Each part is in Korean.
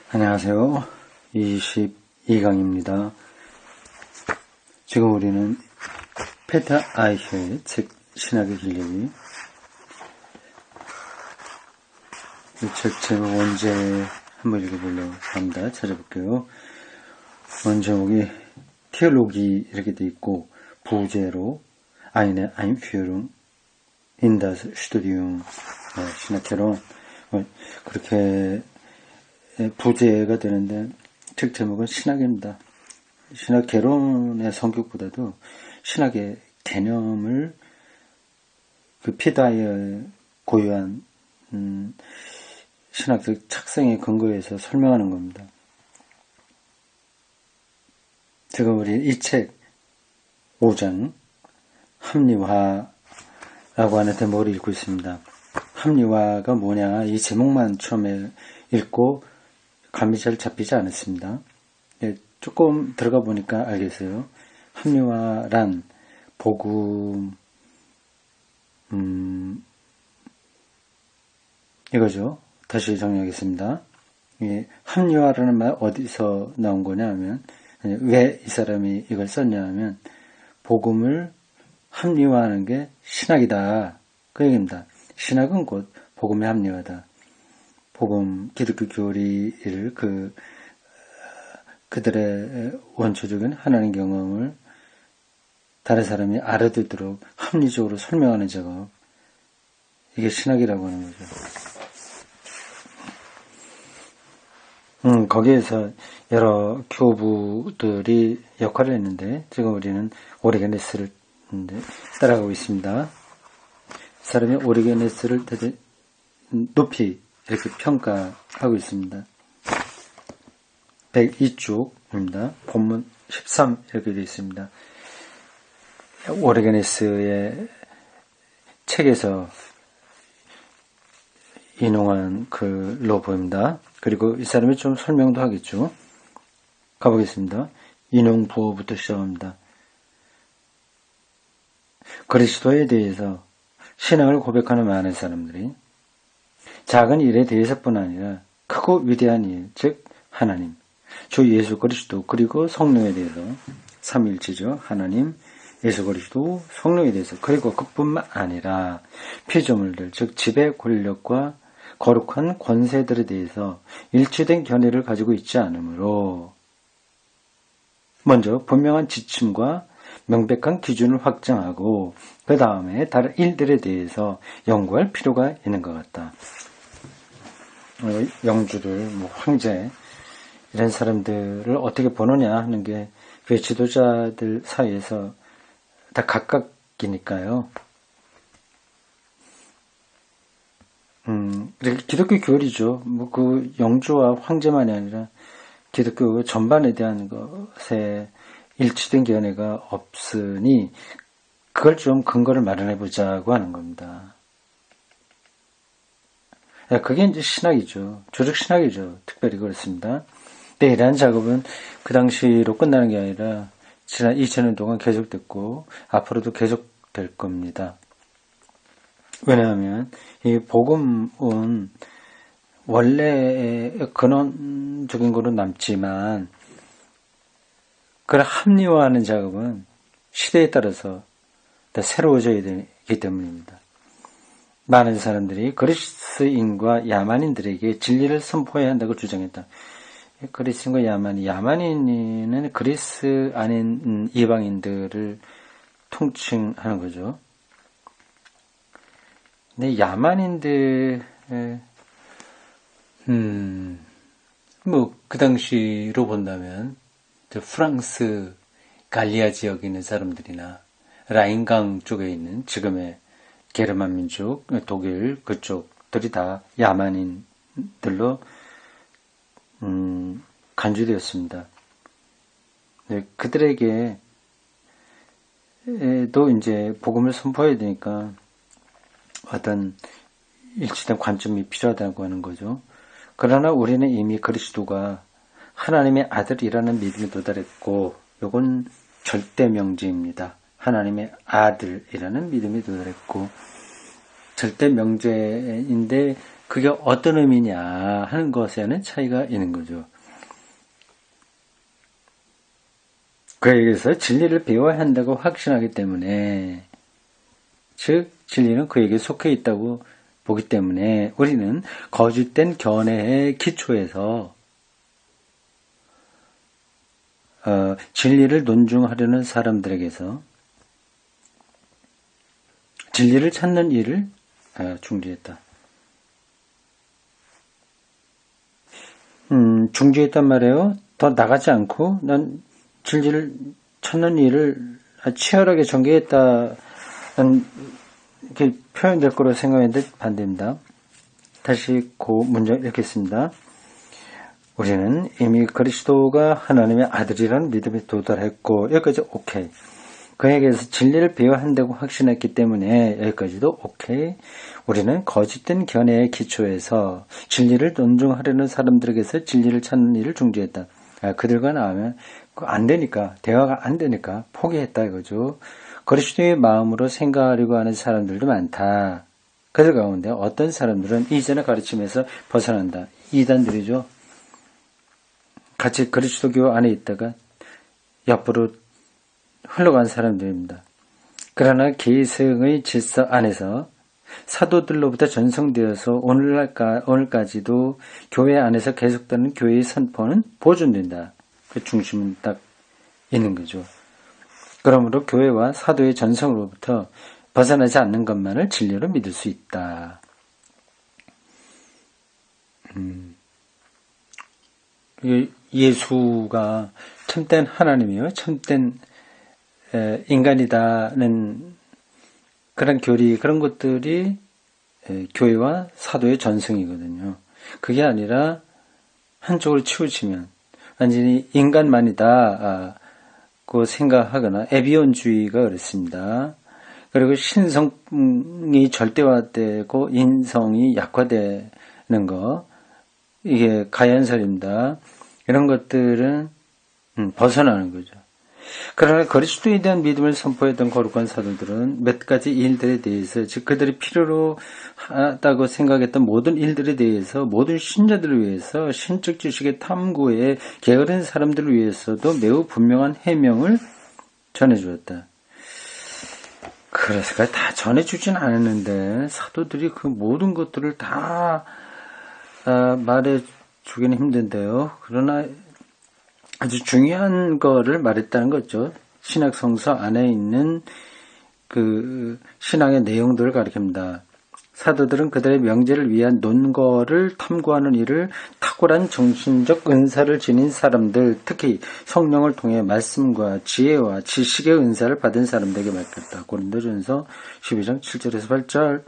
안녕하세요. 22강입니다. 지금 우리는 페터 아이혀의 책 신학의 길리기, 이 책 제목 원제 한번 읽어보려고 합니다. 찾아볼게요. 원제목이 테올로기 이렇게 돼 있고, 부제로 eine Einführung in das Studium, 신학개론, 그렇게 부제가 되는데, 책 제목은 신학입니다. 신학 개론의 성격보다도 신학의 개념을 그 피다의 고유한 신학적 착성에 근거해서 설명하는 겁니다. 지금 우리 이 책 5장 합리화라고 하는 대목을 읽고 있습니다. 합리화가 뭐냐, 이 제목만 처음에 읽고 감이 잘 잡히지 않았습니다. 조금 들어가 보니까 알겠어요. 합리화란 복음, 이거죠. 다시 정리하겠습니다. 합리화라는 말 어디서 나온 거냐 하면, 왜 이 사람이 이걸 썼냐 하면, 복음을 합리화하는 게 신학이다, 그 얘기입니다. 신학은 곧 복음의 합리화다. 복음, 기독교 교리를 그들의 원초적인 하나님 경험을 다른 사람이 알아듣도록 합리적으로 설명하는 작업, 이게 신학이라고 하는 거죠. 거기에서 여러 교부들이 역할을 했는데, 지금 우리는 오리게네스를 따라가고 있습니다. 사람이 오리게네스를 높이 이렇게 평가하고 있습니다. 102쪽입니다. 본문 13 이렇게 되어 있습니다. 오리게네스의 책에서 인용한 글로 보입니다. 그리고 이 사람이 좀 설명도 하겠죠. 가보겠습니다. 인용 부호부터 시작합니다. 그리스도에 대해서 신앙을 고백하는 많은 사람들이 작은 일에 대해서뿐 아니라 크고 위대한 일, 즉 하나님, 주 예수 그리스도, 그리고 성령에 대해서, 삼위일체죠. 하나님, 예수 그리스도, 성령에 대해서, 그리고 그뿐만 아니라 피조물들, 즉 지배 권력과 거룩한 권세들에 대해서 일치된 견해를 가지고 있지 않으므로, 먼저 분명한 지침과 명백한 기준을 확정하고 그 다음에 다른 일들에 대해서 연구할 필요가 있는 것 같다. 영주들, 황제, 이런 사람들을 어떻게 보느냐 하는 게 그 지도자들 사이에서 다 각각이니까요. 기독교 교리죠. 그 영주와 황제만이 아니라 기독교 전반에 대한 것에 일치된 견해가 없으니 그걸 좀 근거를 마련해 보자고 하는 겁니다. 그게 이제 신학이죠. 조직 신학이죠. 특별히 그렇습니다. 근데 이러한 작업은 그 당시로 끝나는 게 아니라 지난 2000년 동안 계속됐고 앞으로도 계속될 겁니다. 왜냐하면 이 복음은 원래 근원적인 거로 남지만 그걸 합리화하는 작업은 시대에 따라서 다 새로워져야 되기 때문입니다. 많은 사람들이 그리스인과 야만인들에게 진리를 선포해야 한다고 주장했다. 그리스인과 야만인은 그리스 아닌 이방인들을 통칭하는 거죠. 근데 야만인들, 그 당시로 본다면, 프랑스 갈리아 지역에 있는 사람들이나 라인강 쪽에 있는 지금의 게르만 민족, 독일 그쪽들이 다 야만인들로 간주되었습니다. 네, 그들에게 또 이제 복음을 선포해야 되니까 어떤 일치된 관점이 필요하다고 하는 거죠. 그러나 우리는 이미 그리스도가 하나님의 아들이라는 믿음에 도달했고, 이건 절대 명제입니다. 하나님의 아들이라는 믿음에 도달했고, 절대 명제인데 그게 어떤 의미냐 하는 것에는 차이가 있는 거죠. 그에게서 진리를 배워야 한다고 확신하기 때문에, 즉 진리는 그에게 속해 있다고 보기 때문에 우리는 거짓된 견해의 기초에서 진리를 논중하려는 사람들에게서 진리를 찾는 일을 중지했다. 중지했단 말이에요. 더 나가지 않고 난 진리를 찾는 일을 치열하게 전개했다는 이렇게 표현될 거로 생각했는데 반대입니다. 다시 그 문장 읽겠습니다. 우리는 이미 그리스도가 하나님의 아들이라는 믿음에 도달했고, 여기까지 오케이. 그에게서 진리를 배워야 한다고 확신했기 때문에 여기까지도 오케이. 우리는 거짓된 견해의 기초에서 진리를 논중하려는 사람들에게서 진리를 찾는 일을 중지했다. 그들과 나오면 안 되니까, 대화가 안 되니까 포기했다 이거죠. 그리스도의 마음으로 생각하려고 하는 사람들도 많다. 그들 가운데 어떤 사람들은 이전의 가르침에서 벗어난다. 이단들이죠. 같이 그리스도교 안에 있다가 옆으로 흘러간 사람들입니다. 그러나 계승의 질서 안에서 사도들로부터 전성되어서 오늘까지도 교회 안에서 계속되는 교회의 선포는 보존된다. 그 중심은 딱 있는 거죠. 그러므로 교회와 사도의 전성으로부터 벗어나지 않는 것만을 진리로 믿을 수 있다. 예수가 참된 하나님이요, 참된 인간이다는 그런 교리, 그런 것들이 교회와 사도의 전승이거든요. 그게 아니라 한쪽을 치우치면 완전히 인간만이다고 생각하거나 에비온주의가 그렇습니다. 그리고 신성이 절대화되고 인성이 약화되는 거, 이게 가연설입니다. 이런 것들은 벗어나는 거죠. 그러나 그리스도에 대한 믿음을 선포했던 거룩한 사도들은 몇 가지 일들에 대해서, 즉 그들이 필요로 하다고 생각했던 모든 일들에 대해서, 모든 신자들을 위해서, 신적 지식의 탐구에 게으른 사람들을 위해서도 매우 분명한 해명을 전해주었다. 그래서 다 전해주진 않았는데 사도들이 그 모든 것들을 다 말해주기는 힘든데요. 그러나 아주 중요한 거를 말했다는 거죠. 신약 성서 안에 있는 그 신앙의 내용들을 가리킵니다. 사도들은 그들의 명제를 위한 논거를 탐구하는 일을 탁월한 정신적 은사를 지닌 사람들, 특히 성령을 통해 말씀과 지혜와 지식의 은사를 받은 사람들에게 맡겼다. 고린도전서 12장 7절에서 8절.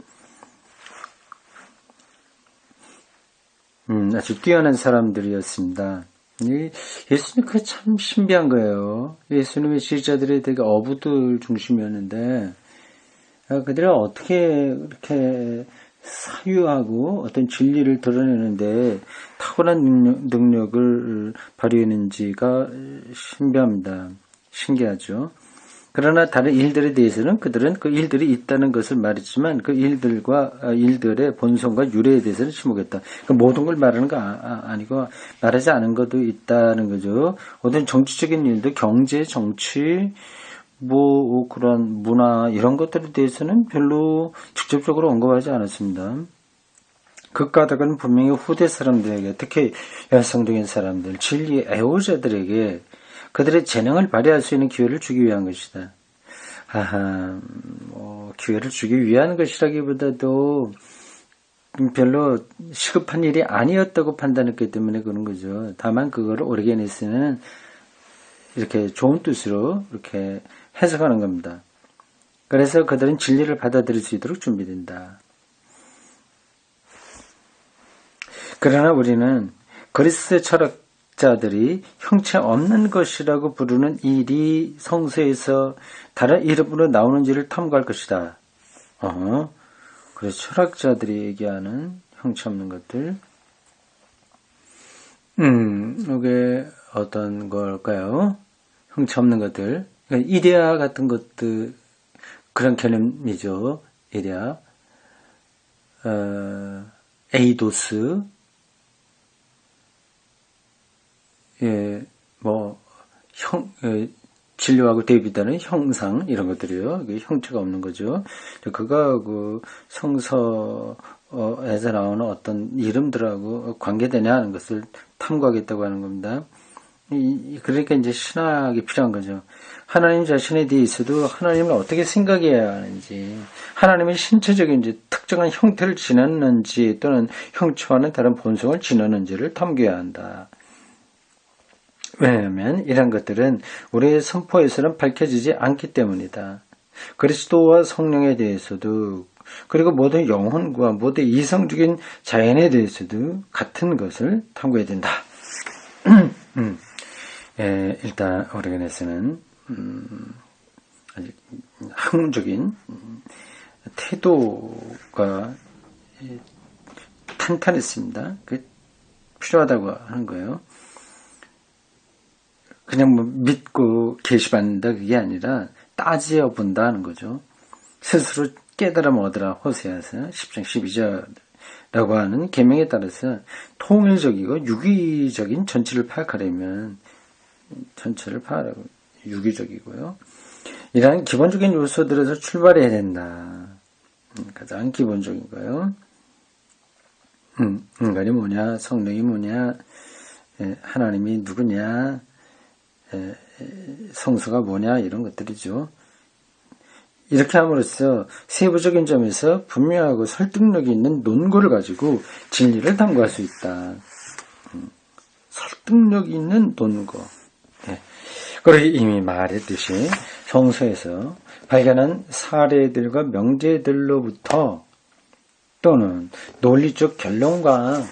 아주 뛰어난 사람들이었습니다. 예수님 그게 참 신비한 거예요. 예수님의 지지자들이 되게 어부들 중심이었는데 그들이 어떻게 이렇게 사유하고 어떤 진리를 드러내는데 탁월한 능력을 발휘했는지가 신비합니다. 신기하죠. 그러나 다른 일들에 대해서는 그들은 그 일들이 있다는 것을 말했지만 그 일들의 본성과 유래에 대해서는 침묵했다. 그러니까 모든 걸 말하는 거 아니고 말하지 않은 것도 있다는 거죠. 어떤 정치적인 일도 경제, 정치, 그런 문화 이런 것들에 대해서는 별로 직접적으로 언급하지 않았습니다. 그 까닭은 분명히 후대 사람들에게, 특히 열성적인 사람들, 진리의 애호자들에게 그들의 재능을 발휘할 수 있는 기회를 주기 위한 것이다. 기회를 주기 위한 것이라기보다도 별로 시급한 일이 아니었다고 판단했기 때문에 그런 거죠. 다만 그거를 오르게니스는 이렇게 좋은 뜻으로 이렇게 해석하는 겁니다. 그래서 그들은 진리를 받아들일 수 있도록 준비된다. 그러나 우리는 그리스도의 철학자들이 형체 없는 것이라고 부르는 일이 성서에서 다른 이름으로 나오는지를 탐구할 것이다. 그래서 철학자들이 얘기하는 형체 없는 것들. 이게 어떤 걸까요? 형체 없는 것들. 그러니까 이데아 같은 것들, 그런 개념이죠. 이데아. 에이도스, 진료하고 대비되는 형상, 이런 것들이요. 형체가 없는 거죠. 그가 성서에서 나오는 어떤 이름들하고 관계되냐 하는 것을 탐구하겠다고 하는 겁니다. 그러니까 이제 신학이 필요한 거죠. 하나님 자신에 대해서도 하나님을 어떻게 생각해야 하는지, 하나님의 신체적인 이제 특정한 형태를 지녔는지 또는 형체와는 다른 본성을 지녔는지를 탐구해야 한다. 왜냐하면 이런 것들은 우리의 선포에서는 밝혀지지 않기 때문이다. 그리스도와 성령에 대해서도, 그리고 모든 영혼과 모든 이성적인 자연에 대해서도 같은 것을 탐구해야 된다. 일단 오르게네스는 아주 학문적인 태도가 탄탄했습니다. 그 필요하다고 하는 거예요. 그냥 믿고 계시받는다 그게 아니라 따지어 본다는 거죠. 스스로 깨달아 얻으라. 호세아서 10장 12절이라고 하는 계명에 따라서 통일적이고 유기적인 전체를 파악하려면 전체를 파악하고 유기적이고요. 이러한 기본적인 요소들에서 출발해야 된다. 가장 기본적인 거예요. 인간이 뭐냐, 성령이 뭐냐, 하나님이 누구냐, 성수가 뭐냐, 이런 것들이죠. 이렇게 함으로써 세부적인 점에서 분명하고 설득력이 있는 논거를 가지고 진리를 탐구할 수 있다. 설득력 있는 논거. 그리고 이미 말했듯이 성서에서 발견한 사례들과 명제들로부터 또는 논리적 결론과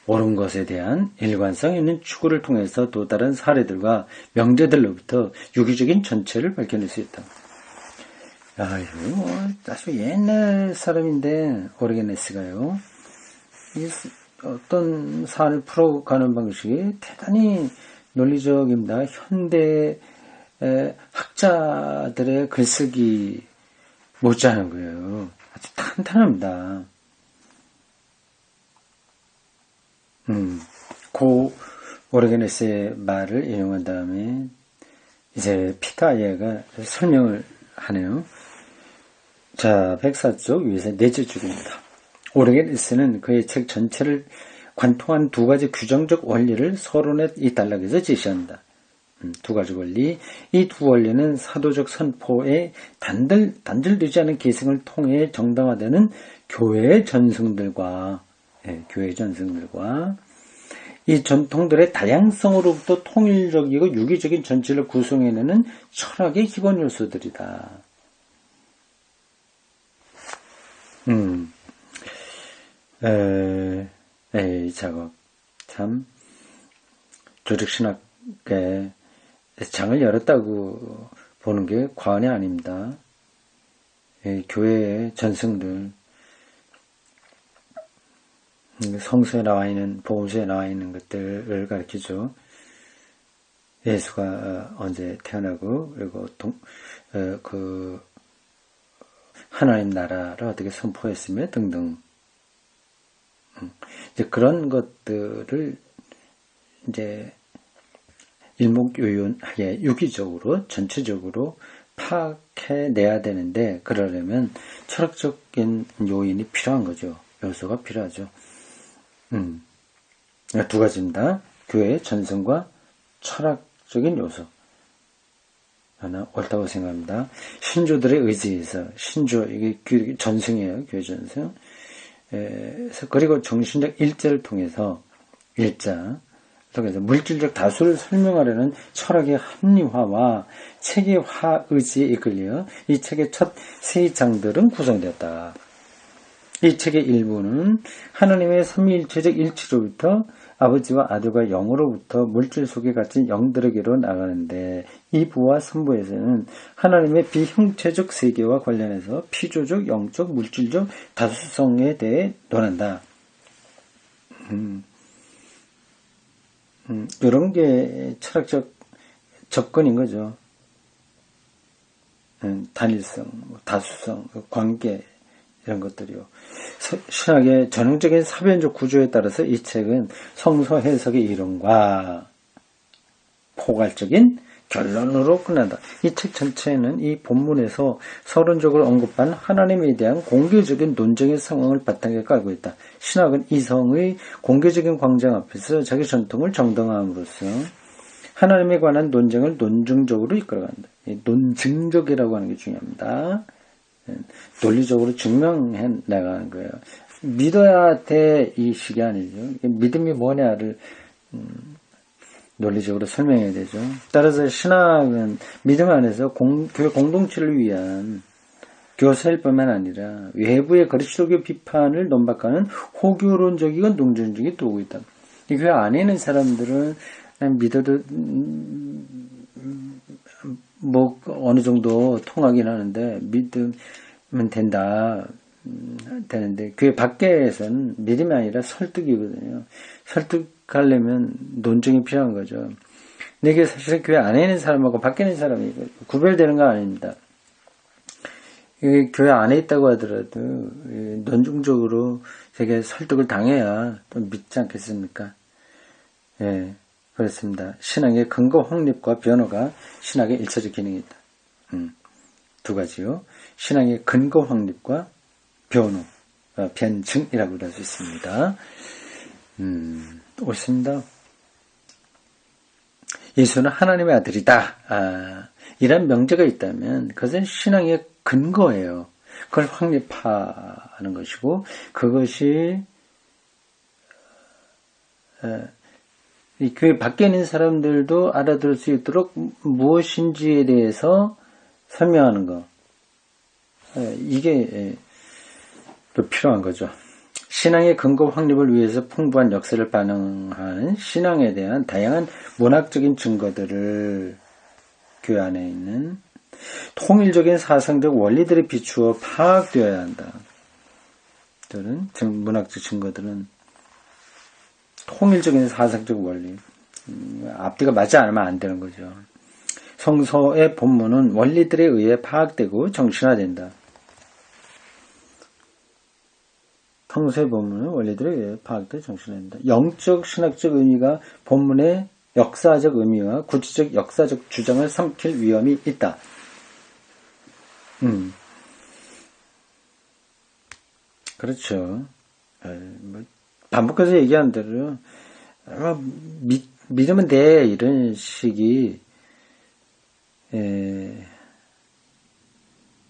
옳은 것에 대한 일관성 있는 추구를 통해서 또 다른 사례들과 명제들로부터 유기적인 전체를 밝혀낼 수 있다. 이거 아주 옛날 사람인데 오르게네스가요. 어떤 사안을 풀어가는 방식이 대단히 논리적입니다. 현대 학자들의 글쓰기 못지않은 거예요. 아주 탄탄합니다. 고 오르게네스의 말을 인용한 다음에 이제 피카예가 설명을 하네요. 자, 104쪽 위에서 넷째 줄입니다. 오르게네스는 그의 책 전체를 관통한 두 가지 규정적 원리를 서론의 이 단락에서 제시한다. 두 가지 원리. 이 두 원리는 사도적 선포의 단절되지 않은 계승을 통해 정당화되는 교회의 전승들과 이 전통들의 다양성으로부터 통일적이고 유기적인 전체를 구성해내는 철학의 기본 요소들이다. 이 작업 참 조직신학의 장을 열었다고 보는 게 과언이 아닙니다. 교회의 전승들, 성서에 나와 있는, 복음서에 나와 있는 것들을 가르치죠. 예수가 언제 태어나고, 그리고 하나님 나라를 어떻게 선포했으며 등등. 이제 그런 것들을 이제 일목요연하게 유기적으로 전체적으로 파악해내야 되는데, 그러려면 철학적인 요인이 필요한 거죠. 요소가 필요하죠. 두 가지입니다. 교회의 전승과 철학적인 요소. 하나 옳다고 생각합니다. 신조들의 의지에서 이게 전승이에요. 교회 전승. 그리고 정신적 일자를 통해서 물질적 다수를 설명하려는 철학의 합리화와 체계화 의지에 이끌려 이 책의 첫 세 장들은 구성되었다. 이 책의 일부는 하나님의 삼위일체적 일치로부터 아버지와 아들과 영으로부터 물질 속에 갇힌 영들에게로 나가는데, 2부와 3부에서는 하나님의 비형체적 세계와 관련해서 피조적, 영적, 물질적 다수성에 대해 논한다. 이런 게 철학적 접근인 거죠. 단일성, 다수성, 관계, 이런 것들이요. 신학의 전형적인 사변적 구조에 따라서 이 책은 성서 해석의 이론과 포괄적인 결론으로 끝난다. 이 책 전체는 이 본문에서 서론적으로 언급한 하나님에 대한 공개적인 논쟁의 상황을 바탕에 깔고 있다. 신학은 이성의 공개적인 광장 앞에서 자기 전통을 정당함으로써 하나님에 관한 논쟁을 논증적으로 이끌어간다. 논증적이라고 하는 게 중요합니다. 논리적으로 증명해 나가는 거예요. 믿어야 돼 이 식이 아니죠. 믿음이 뭐냐를 논리적으로 설명해야 되죠. 따라서 신학은 믿음 안에서 교회 공동체를 위한 교사일 뿐만 아니라 외부의 그리스도교 비판을 논박하는 호교론적이고 논증적인 도구가 있다. 이 교회 안에 있는 사람들은 믿어도 뭐 어느 정도 통하긴 하는데 믿으면 된다. 되는데 교회 밖에서는 믿음이 아니라 설득이거든요. 설득하려면 논증이 필요한 거죠. 근데 이게 사실은 교회 안에 있는 사람하고 밖에 있는 사람이 구별되는 거 아닙니다. 교회 안에 있다고 하더라도 논증적으로 되게 설득을 당해야 또 믿지 않겠습니까? 예, 그렇습니다. 신앙의 근거 확립과 변호가 신학의 일차적 기능이 있다. 두 가지요. 신앙의 근거 확립과 변호, 변증이라고 할 수 있습니다. 옳습니다. 예수는 하나님의 아들이다. 이런 명제가 있다면 그것은 신앙의 근거예요. 그걸 확립하는 것이고 그것이 이 교회 밖에 있는 사람들도 알아들을 수 있도록 무엇인지에 대해서 설명하는 것. 이게 필요한 거죠. 신앙의 근거 확립을 위해서 풍부한 역사를 반영한 신앙에 대한 다양한 문학적인 증거들을 교회 안에 있는 통일적인 사상적 원리들에 비추어 파악되어야 한다. 문학적 증거들은 통일적인 사상적 원리, 앞뒤가 맞지 않으면 안 되는 거죠. 성서의 본문은 원리들에 의해 파악되고 정신화된다. 성서의 본문은 원리들에 의해 파악되고 정신화된다. 영적 신학적 의미가 본문의 역사적 의미와 구체적 역사적 주장을 삼킬 위험이 있다. 그렇죠. 반복해서 얘기한 대로 믿으면 돼 이런 식이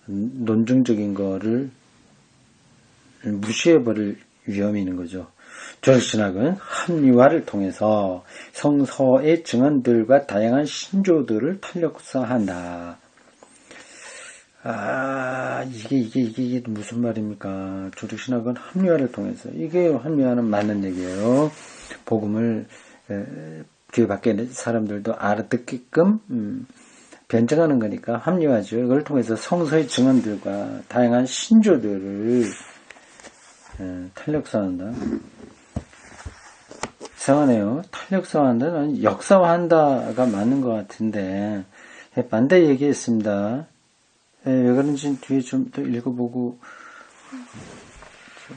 논증적인 거를 무시해버릴 위험이 있는 거죠. 조직신학은 합리화를 통해서 성서의 증언들과 다양한 신조들을 탄력화한다. 이게 무슨 말입니까? 조직신학은 합리화를 통해서. 이게 합리화는 맞는 얘기예요. 복음을 교회 밖에 있는 사람들도 알아듣게끔 변증하는 거니까 합리화죠. 이걸 통해서 성서의 증언들과 다양한 신조들을 탄력화한다. 이상하네요. 탄력화한다는 역사화한다가 맞는 것 같은데 반대 얘기했습니다. 왜 그런지 뒤에 좀 더 읽어보고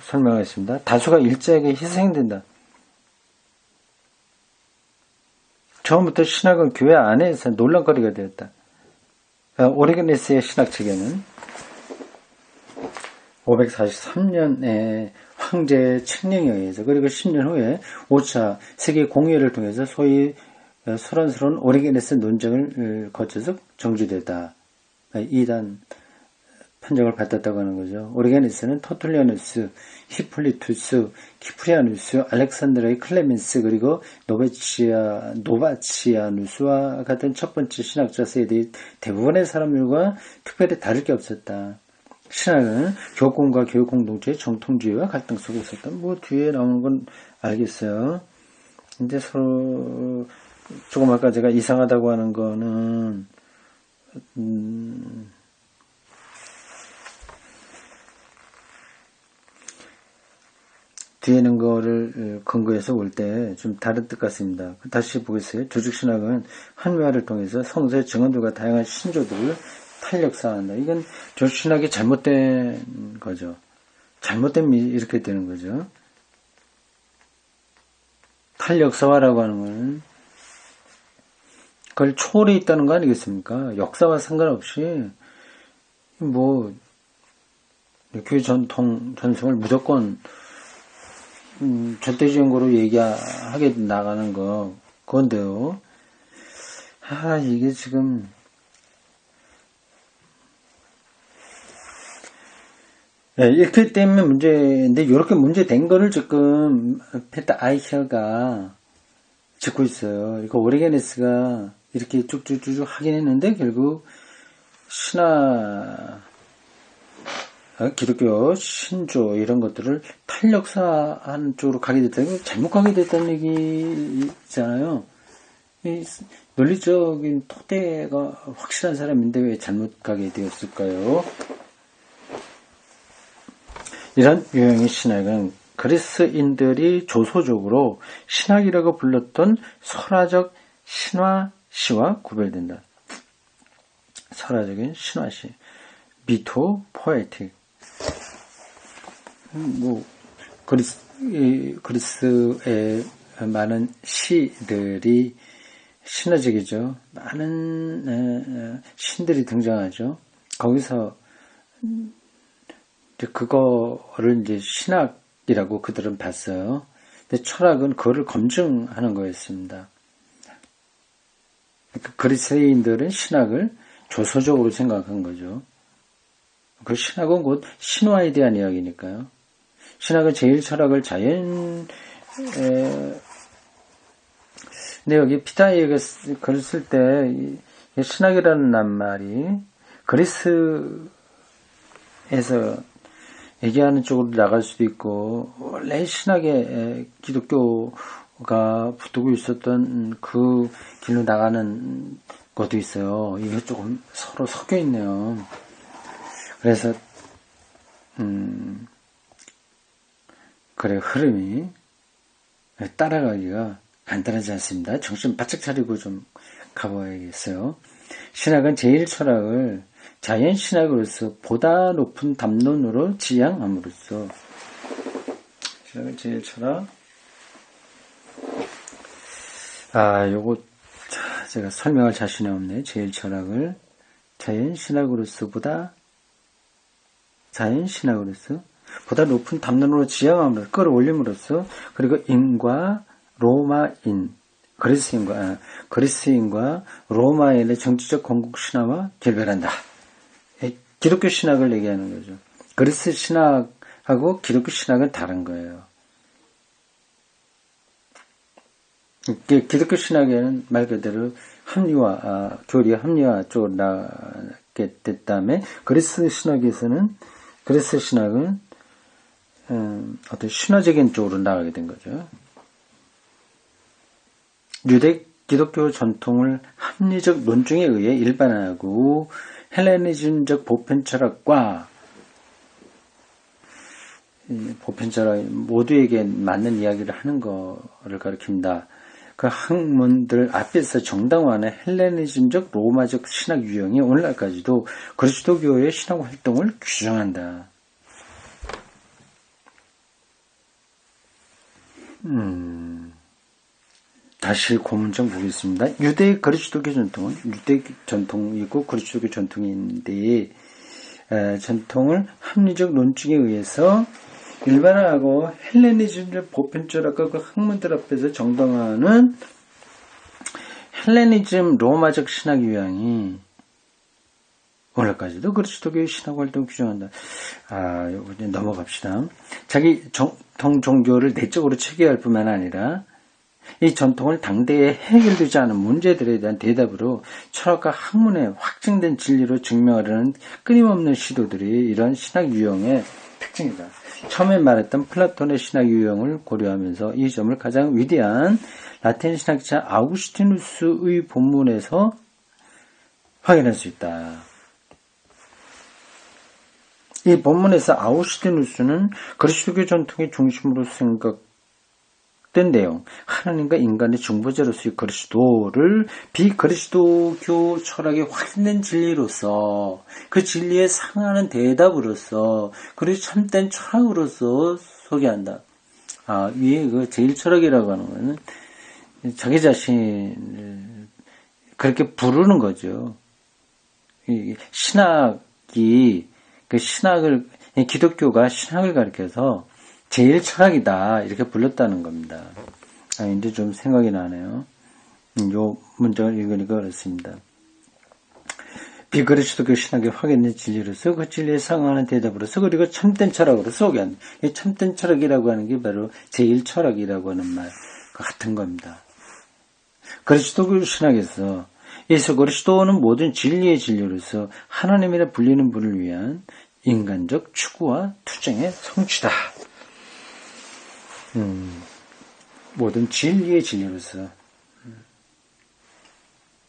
설명하겠습니다. 다수가 일제에게 희생된다. 처음부터 신학은 교회 안에서 논란거리가 되었다. 오리게네스의 신학책에는 543년에 황제의 책령에 의해서 그리고 10년 후에 5차 세계 공의회를 통해서 소위 소란스러운 오리게네스 논쟁을 거쳐서 정지됐다. 2단 판정을 받았다고 하는 거죠. 오리게네스는 터툴리아누스, 히폴리투스, 키프리아누스, 알렉산드로의 클레멘스 그리고 노바치아누스와 같은 첫 번째 신학자 세대의 대부분의 사람들과 특별히 다를 게 없었다. 신학은 교권과 교육 공동체의 정통주의와 갈등 속에 있었다. 뭐 뒤에 나오는 건 알겠어요. 근데 서로 조금 아까 제가 이상하다고 하는 거는 뒤에 있는 거를 근거해서 올 때 좀 다른 뜻 같습니다. 다시 보겠어요. 조직신학은 합리화를 통해서 성서의 증언들과 다양한 신조들을 탄력화한다. 이건 조직신학이 잘못된 거죠. 잘못된 이렇게 되는 거죠. 탈역사화라고 하는 건 그걸 초월해 있다는 거 아니겠습니까? 역사와 상관없이 뭐 교회 전통을 무조건 절대적으로 얘기하게 나가는 그건데요. 이게 지금 이렇게 때문에 문제인데, 이렇게 문제된 거를 지금 페타 아이샤가 짚고 있어요. 그러니까 오리게네스가 이렇게 쭉쭉쭉 하긴 했는데 결국 기독교 신조 이런 것들을 탈역사하는 쪽으로 가게 됐다는 게 잘못 가게 됐다는 얘기잖아요. 이 논리적인 토대가 확실한 사람인데 왜 잘못 가게 되었을까요? 이런 유형의 신학은 그리스인들이 조소적으로 신학이라고 불렀던 설화적 신화시와 구별된다. 설화적인 신화시, 미토 포에틱. 그리스의 많은 시들이 신화적이죠. 많은 신들이 등장하죠. 거기서 그거를 이제 신학이라고 그들은 봤어요. 근데 철학은 그거를 검증하는 거였습니다. 그리스인들은 신학을 조소적으로 생각한 거죠. 그 신학은 곧 신화에 대한 이야기니까요. 신학은 제일 철학을 근데 여기 피타이에게 글을 쓸 때 신학이라는 낱말이 그리스에서 얘기하는 쪽으로 나갈 수도 있고, 원래 신학에 기독교가 붙들고 있었던 그 길로 나가는 것도 있어요. 이게 조금 서로 섞여 있네요. 그래서 그래, 흐름이 따라가기가 간단하지 않습니다. 정신 바짝 차리고 좀 가봐야겠어요. 신학은 제일 철학을 자연신학으로서 보다 높은 담론으로 지향함으로써, 신학은 제일 철학, 요거 제가 설명할 자신이 없네. 제일 철학을 자연신학으로서 보다 높은 담론으로 지향함으로써, 끌어올림으로써, 그리고 그리스인과 로마인의 정치적 건국 신화와 결별한다. 기독교 신학을 얘기하는 거죠. 그리스 신학하고 기독교 신학은 다른 거예요. 기독교 신학에는 말 그대로 교리 합리화 쪽으로 나가게 됐다음에, 그리스 신학은 어떤 신화적인 쪽으로 나가게 된 거죠. 기독교 전통을 합리적 논증에 의해 일반화하고 헬레니즘적 보편 철학과 보편 철학 모두에게 맞는 이야기를 하는 거를 가리킨다. 그 학문들 앞에서 정당화하는 헬레니즘적 로마적 신학 유형이 오늘날까지도 그리스도교의 신학 활동을 규정한다. 다시 고문장 보겠습니다. 유대 그리스도교 전통은 유대 전통이고 그리스도교 전통인데, 전통을 합리적 논증에 의해서 일반화하고 헬레니즘적 보편철학과 그 학문들 앞에서 정당화하는 헬레니즘 로마적 신학 유형이 오늘까지도 그리스도교의 신학 활동을 규정한다. 요거 이제 넘어갑시다. 자기 전통 종교를 내적으로 체계할 뿐만 아니라 이 전통을 당대에 해결되지 않은 문제들에 대한 대답으로 철학과 학문의 확증된 진리로 증명하려는 끊임없는 시도들이 이런 신학 유형의 특징이다. 처음에 말했던 플라톤의 신학 유형을 고려하면서 이 점을 가장 위대한 라틴 신학자 아우구스티누스의 본문에서 확인할 수 있다. 이 본문에서 아우구스티누스는 그리스도교 전통의 중심으로 축된 내용, 하나님과 인간의 중보자로서의 그리스도를 비그리스도교 철학의 확인된 진리로서, 그 진리에 상하는 대답으로서, 그리고 참된 철학으로서 소개한다. 위에 그 제일 철학이라고 하는 거는 자기 자신을 그렇게 부르는 거죠. 신학이, 그 신학을, 기독교가 신학을 가리켜서 제일 철학이다, 이렇게 불렀다는 겁니다. 이제 좀 생각이 나네요. 요 문장을 읽으니까 그렇습니다. 비그리스도교 신학의 확인된 진리로서 그 진리에 상응하는 대답으로서 그리고 참된 철학으로 소개한다. 이 참된 철학이라고 하는 게 바로 제일 철학이라고 하는 말 같은 겁니다. 그리스도교 신학에서 예수 그리스도는 모든 진리의 진리로서 하나님이라 불리는 분을 위한 인간적 추구와 투쟁의 성취다. 모든 진리의 진리로서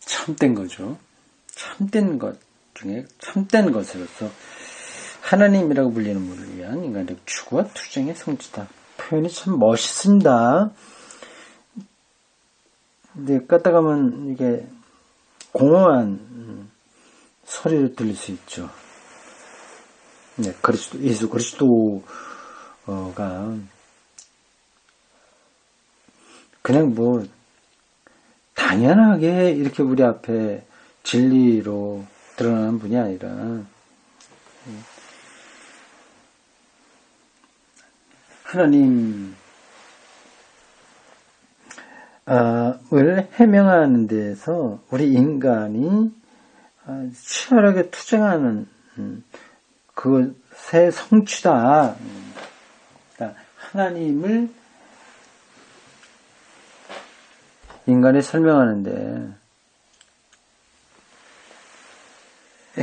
참된 거죠. 참된 것 중에 참된 것으로서 하나님이라고 불리는 분을 위한 인간적 추구와 투쟁의 성취다. 표현이 참 멋있습니다. 근데 까딱하면 이게 공허한 소리를 들릴 수 있죠. 네, 예수 그리스도가 그냥 뭐 당연하게 이렇게 우리 앞에 진리로 드러나는 분이 아니라 하나님을 해명하는 데에서 우리 인간이 치열하게 투쟁하는 그것의 성취다. 그러니까 하나님을 인간이 설명하는데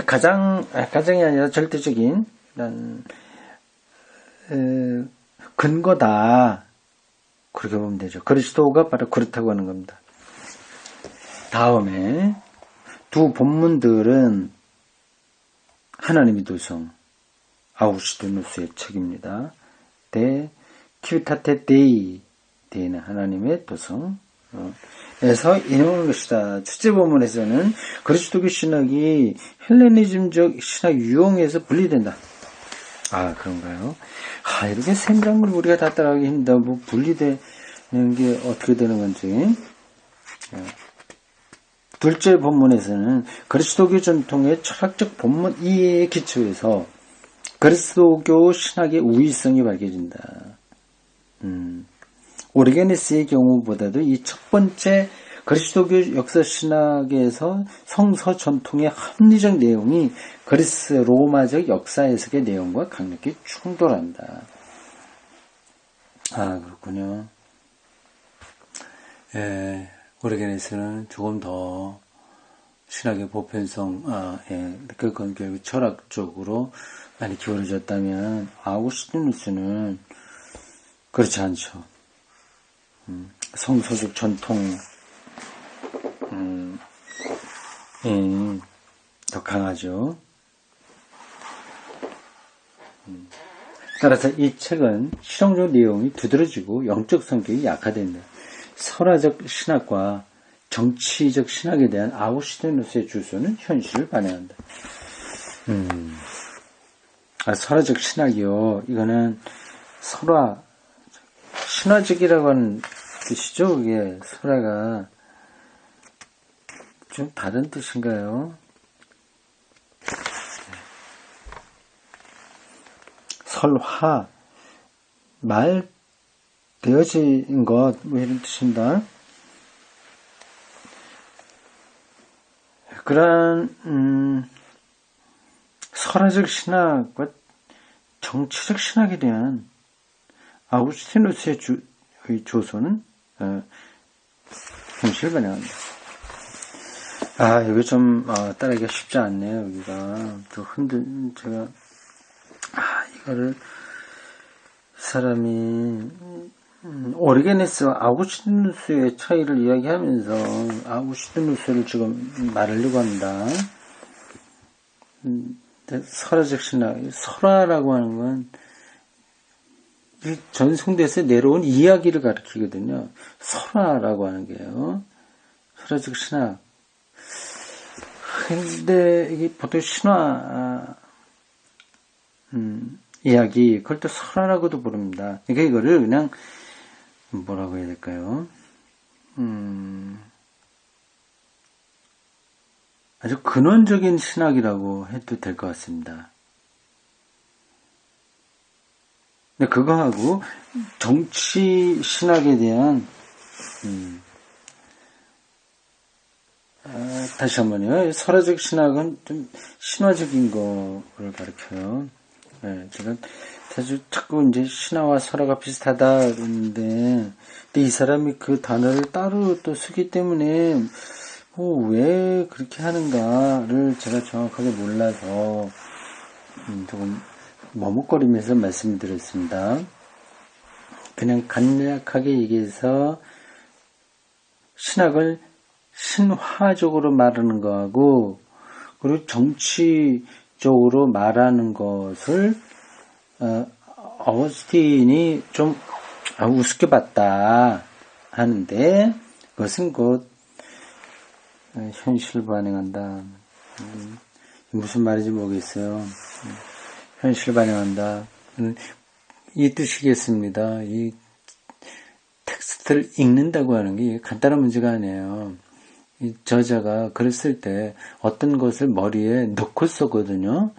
가장이 아니라 절대적인 근거다. 그렇게 보면 되죠. 그리스도가 바로 그렇다고 하는 겁니다. 다음에 두 본문들은 하나님의 도성 아우시드누스의 책입니다. 데 키우타테 데이는 하나님의 도성 에서 인용한 것이다. 첫째 본문에서는 그리스도교 신학이 헬레니즘적 신학 유형에서 분리된다. 그런가요? 이렇게 생각을 우리가 다 따라가기 힘들다. 뭐 분리되는 게 어떻게 되는 건지. 둘째 본문에서는 그리스도교 전통의 철학적 본문 이해에 기초해서 그리스도교 신학의 우위성이 밝혀진다. 오리게네스의 경우보다도 이 첫 번째 그리스도교 역사 신학에서 성서 전통의 합리적 내용이 그리스 로마적 역사 해석의 내용과 강력히 충돌한다. 그렇군요. 오리게네스는 조금 더 신학의 보편성, 그건 결국 철학적으로 많이 기울어졌다면 아우구스티누스는 그렇지 않죠. 성서적 전통 더 강하죠. 따라서 이 책은 실용적 내용이 두드러지고 영적 성격이 약화된다. 설화적 신학과 정치적 신학에 대한 아우구스티누스의 주소는 현실을 반영한다. 설화적 신학이요. 이거는 신화적이라고 하는 뜻이죠. 이게 설화가 좀 다른 뜻인가요? 설화, 말 되어진 것, 뭐 이런 뜻입니다. 그러한 설화적 신학과 정치적 신학에 대한 아우구스티누스의 조소는 현실을 반영합니다. 여기 좀 따라하기가 쉽지 않네요. 여기가 제가 이거를 사람이 오리게네스와 아우구스티누스의 차이를 이야기하면서 아우구스티누스를 지금 말하려고 합니다. 설화적 신학, 설화라고 하는 건 전 성대에서 내려온 이야기를 가리키거든요. 설화라고 하는 게요. 설화적 신학. 근데 이게 보통 신화 이야기, 그걸 또 설화라고도 부릅니다. 그러니까 이거를 그냥 뭐라고 해야 될까요? 아주 근원적인 신학이라고 해도 될 것 같습니다. 근데 그거하고 정치 신학에 대한 다시 한번요. 설화적 신학은 좀 신화적인 거를 가르쳐요. 네, 제가 사실 자꾸 이제 신화와 설화가 비슷하다 그러는데, 근데 이 사람이 그 단어를 따로 또 쓰기 때문에 왜 그렇게 하는가를 제가 정확하게 몰라서 조금 머뭇거리면서 말씀드렸습니다. 그냥 간략하게 얘기해서 신학을 신화적으로 말하는 거하고 그리고 정치적으로 말하는 것을 어거스틴이 좀 우습게 봤다 하는데, 그것은 곧 현실 반영한다. 무슨 말인지 모르겠어요. 현실 반영한다. 이 뜻이겠습니다. 이 텍스트를 읽는다고 하는 게 간단한 문제가 아니에요. 이 저자가 글을 쓸 때 어떤 것을 머리에 넣고 쓰거든요.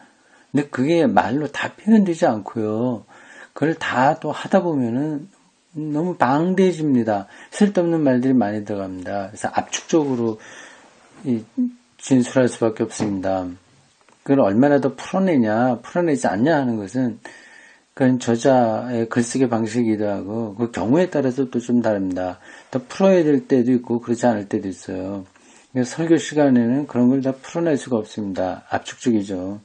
근데 그게 말로 다 표현되지 않고요. 그걸 다 또 하다 보면은 너무 방대해집니다. 쓸데없는 말들이 많이 들어갑니다. 그래서 압축적으로 진술할 수밖에 없습니다. 그걸 얼마나 더 풀어내냐, 풀어내지 않냐 하는 것은 그건 저자의 글쓰기 방식이기도 하고 그 경우에 따라서 또 좀 다릅니다. 더 풀어야 될 때도 있고 그렇지 않을 때도 있어요. 그러니까 설교 시간에는 그런 걸 다 풀어낼 수가 없습니다. 압축적이죠.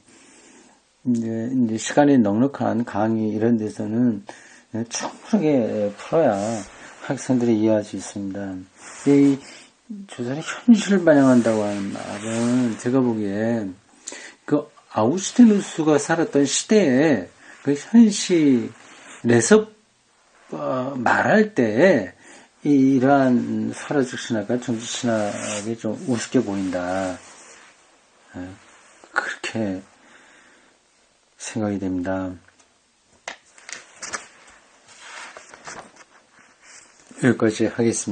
이제 시간이 넉넉한 강의 이런 데서는 충분하게 풀어야 학생들이 이해할 수 있습니다. 이 조선의 현실을 반영한다고 하는 말은 제가 보기에 그 아우구스티누스가 살았던 시대에 그 현실에서 말할 때 이러한 설화적 신학과 정치 신학이 좀 우습게 보인다. 그렇게 생각이 됩니다. 여기까지 하겠습니다.